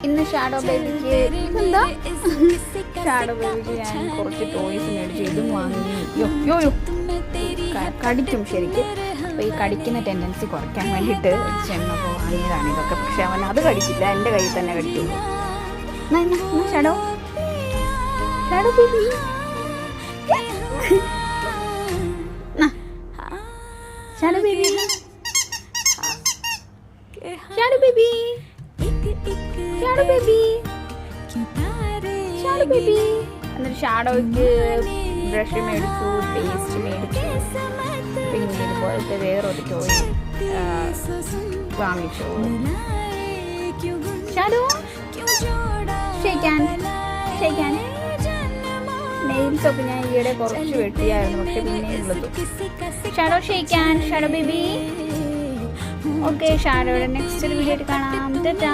ഇന്ന് ഷാഡോ ബേബിക്ക് എന്താ ഷാഡോ ബേബിക്ക് ഞാൻ കുറച്ച് ടോയ്സ് മേടിച്ചു. ഇതും വാങ്ങി. കടിക്കും ശരിക്കും. അപ്പോൾ ഈ കടിക്കുന്ന ടെൻഡൻസി കുറയ്ക്കാൻ വേണ്ടിയിട്ട് ചെന്നപ്പോൾ വാങ്ങിയതാണ് ഇതൊക്കെ. പക്ഷെ അവൻ അത് കടിക്കില്ല, എൻ്റെ കയ്യിൽ തന്നെ കടിക്കുള്ളൂ. Shadow shadow baby shadow baby shadow baby shadow baby shadow baby. എന്നിട്ട് ഷാഡോയ്ക്ക് ബ്രഷ് മേടിച്ചു, പേസ്റ്റ് മേടിച്ചു, പിന്നെ ഇതുപോലത്തെ വേറൊരു ടോയ് വാങ്ങിച്ചു. ഷാഡോ ഷേക്കാൻ ഷേക്കാൻ. നെയിൽസൊക്കെ ഞാൻ ഈയിടെ കുറച്ച് വെട്ടിയായിരുന്നു, പക്ഷെ പിന്നെ ഉള്ളത്. ഷാഡോ ഷേക്കാൻ ഷാഡോ ബേബി. ഓക്കെ, ഷാഡോയുടെ നെക്സ്റ്റ് വീഡിയോ ആയിട്ട് കാണാം. ടാറ്റാ.